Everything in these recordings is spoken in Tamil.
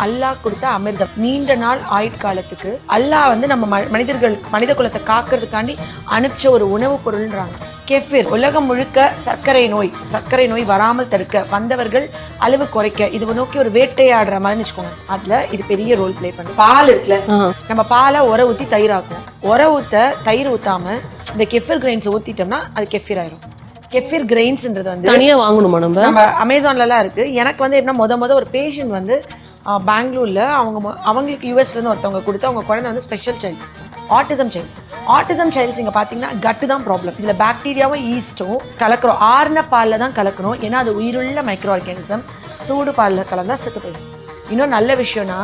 அல்லாஹ் கொடுத்த அமிர்தம். நீண்ட நாள் ஆயுட்காலத்துக்கு அல்லாஹ் வந்து நம்ம மனித குலத்தை காக்கிறதுக்காண்டி அனுப்பிச்ச ஒரு உணவுப் பொருள்ன்றாங்க கெஃபிர். உலகம் முழுக்க சர்க்கரை நோய் வராமல் தடுக்க, வந்தவர்கள் அளவு குறைக்க, இது நோக்கி ஒரு வேட்டையாடுற மாதிரி வச்சுக்கோங்க. அதுல இது பெரிய ரோல் பிளே பண்ணும். பால் இருக்குல்ல, நம்ம பாலை உர ஊத்தி தயிர் ஆக்கும். உர ஊத்த தயிர் ஊத்தாம இந்த கெஃபிர் கிரைன்ஸ் ஊத்திட்டோம்னா அது கெஃபிர் ஆயிரும். கெஃபிர் கிரெயின்ஸ்ன்றது வந்து தனியா வாங்கணுமா? நம்ம அமேசான்லலாம் இருக்கு. எனக்கு வந்து என்ன முத ஒரு பேஷண்ட் வந்து பெங்களூர்ல அவங்களுக்கு யூஎஸ்ல இருந்து ஒருத்தவங்க கொடுத்து அவங்க குழந்தை வந்து ஸ்பெஷல் சைல்டு, ஆட்டிசம் சைல்ட்ஸ். இங்கே பார்த்தீங்கன்னா கட்டு தான் ப்ராப்ளம். இதில் பாக்டீரியாவும் ஈஸ்ட்டும் கலக்கிறோம். ஆறுன பாலில் தான் கலக்கணும், ஏன்னா அது உயிருள்ள மைக்ரோ ஆர்கானிசம். சூடு பாலில் கலந்தால் செத்து போயிடும். இன்னும் நல்ல விஷயம்னா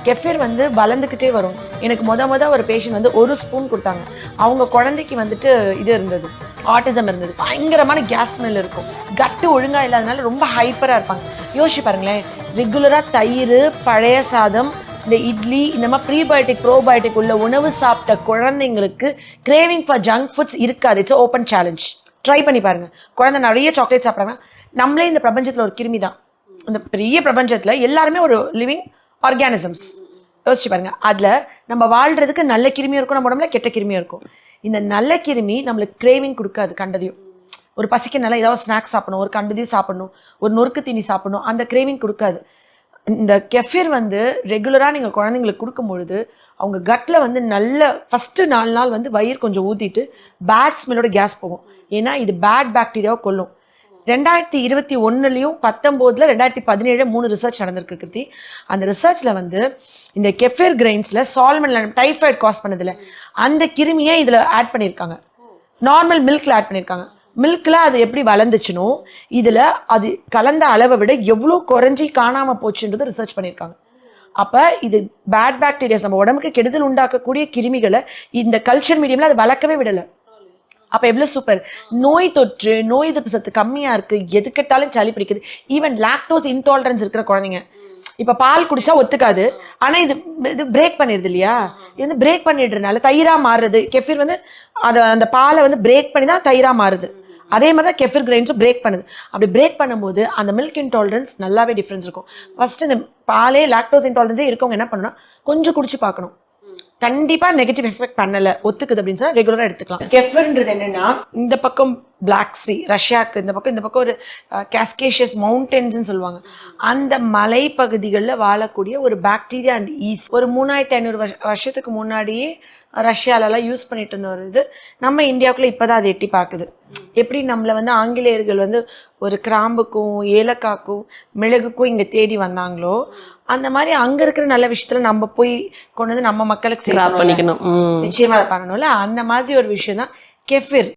கெஃபிர் வந்து வளர்ந்துக்கிட்டே வரும். எனக்கு முத ஒரு பேஷண்ட் வந்து 1 ஸ்பூன் கொடுத்தாங்க. அவங்க குழந்தைக்கு வந்துட்டு இது இருந்தது, ஆட்டிசம் இருந்தது. பயங்கரமான கேஸ் ஸ்மெல் இருக்கும். கட்டு ஒழுங்கா இல்லாதனால ரொம்ப ஹைப்பராக இருப்பாங்க. யோசிச்சு பாருங்களேன், ரெகுலராக தயிர், பழைய சாதம், இந்த இட்லி, இந்த மாதிரி ப்ரீபயோட்டிக் ப்ரோபயோட்டிக் உள்ள உணவு சாப்பிட்ட குழந்தைங்களுக்கு கிரேவிங் ஃபார் ஜங்க் ஃபுட்ஸ் இருக்காது. It's open challenge. ட்ரை பண்ணி பாருங்க. குழந்தை நிறைய சாக்லேட் சாப்பிட்றாங்கன்னா, நம்மளே இந்த பிரபஞ்சத்தில் ஒரு கிருமி தான். இந்த பெரிய பிரபஞ்சத்தில் எல்லாருமே ஒரு லிவிங் ஆர்கானிசம்ஸ். யோசிச்சு பாருங்க. அதில் நம்ம வாழ்றதுக்கு நல்ல கிருமியும் இருக்கும், நம்ம உடம்புல கெட்ட கிருமியும் இருக்கும். இந்த நல்ல கிருமி நம்மளுக்கு கிரேவிங் கொடுக்காது. கண்டதையும் ஒரு பசிக்கு நல்லா ஏதாவது ஸ்நாக்ஸ் சாப்பிடணும், ஒரு கண்டதையும் சாப்பிடணும், ஒரு நொறுக்கு தீனி சாப்பிடணும், அந்த கிரேவிங் கொடுக்காது. இந்த கெஃபிர் வந்து ரெகுலராக நீங்கள் குழந்தைங்களுக்கு கொடுக்கும்பொழுது அவங்க கட்டில் வந்து நல்ல ஃபஸ்ட்டு 4 நாள் வந்து வயிறு கொஞ்சம் ஊற்றிட்டு பேட் ஸ்மெல்லோட கேஸ் போகும். ஏன்னா இது பேட் பாக்டீரியாவை கொல்லும். 2021 19 2017 3 ரிசர்ச் நடந்திருக்கு கிருத்தி. அந்த ரிசர்ச்சில் வந்து இந்த கெஃபிர் கிரெயின்ஸில் சால்மன் டைஃபாய்டு காஸ் பண்ணதில்ல, அந்த கிருமியை இதில் ஆட் பண்ணியிருக்காங்க. நார்மல் மில்கில் ஆட் பண்ணியிருக்காங்க. மில்கில் அது எப்படி வளர்ந்துச்சுனோ இதில் அது கலந்த அளவை விட எவ்வளோ குறைஞ்சி காணாமல் போச்சுன்றது ரிசர்ச் பண்ணியிருக்காங்க. அப்போ இது பேட் பாக்டீரியாஸ், நம்ம உடம்புக்கு கெடுதல் உண்டாக்கக்கூடிய கிருமிகளை இந்த கல்ச்சர் மீடியமில் அது வளர்க்கவே விடலை. அப்போ எவ்வளோ சூப்பர். நோய் தொற்று, நோய் எதிர்ப்பு சத்து கம்மியாக இருக்குது, எதுக்கட்டாலும் சளி பிடிக்குது. ஈவன் லாக்டோஸ் இன்டாலரன்ஸ் இருக்கிற குழந்தைங்க இப்போ பால் குடிச்சா ஒத்துக்காது, ஆனால் இது பிரேக் பண்ணிடுது இல்லையா? இது வந்து பிரேக் பண்ணிடுறதுனால தயிராக மாறுறது. கெஃபிர் வந்து அந்த பாலை வந்து பிரேக் பண்ணி தான் தயிராக மாறுது. அதே மாதிரி தான் கெஃபிர் கிரெயின்ஸும் பிரேக் பண்ணுது. அப்படி பிரேக் பண்ணும்போது அந்த மில்க் இன்டாலரன்ஸ் நல்லாவே டிஃப்ரென்ஸ் இருக்கும். ஃபஸ்ட்டு இந்த பாலே லாக்டோஸ் இன்டாலரன்ஸே இருக்கவங்க என்ன பண்ணணும்னா கொஞ்சம் குடிச்சு பார்க்கணும். கண்டிப்பா நெகட்டிவ் எஃபெக்ட் பண்ணல, ஒத்துக்குது அப்படின்னு சொன்னா ரெகுலரா எடுத்துக்கலாம். கெஃபிர்ன்றது என்னன்னா, இந்த பக்கம் பிளாக் சி ரஷ்யாவுக்கு இந்த பக்கம் ஒரு காஸ்கேஷியஸ் மவுண்டன்ஸ்ன்னு சொல்லுவாங்க. அந்த மலை பகுதிகளில் வாழக்கூடிய ஒரு பாக்டீரியா அண்ட் ஈஸ்ட். ஒரு 3500 வருஷத்துக்கு முன்னாடியே ரஷ்யாலலாம் யூஸ் பண்ணிட்டு இருந்த ஒரு இது நம்ம இந்தியாவுக்குள்ள இப்போதான் அது எட்டி பார்க்குது. எப்படி நம்மளை வந்து ஆங்கிலேயர்கள் வந்து ஒரு கிராம்புக்கும் ஏலக்காய்க்கும் மிளகுக்கும் இங்கே தேடி வந்தாங்களோ, அந்த மாதிரி அங்கே இருக்கிற நல்ல விஷயத்துல நம்ம போய் கொண்டு வந்து நம்ம மக்களுக்கு பண்ணிக்கணும், நிச்சயமா பண்ணணும்ல. அந்த மாதிரி ஒரு விஷயம் தான் கெஃபிர்.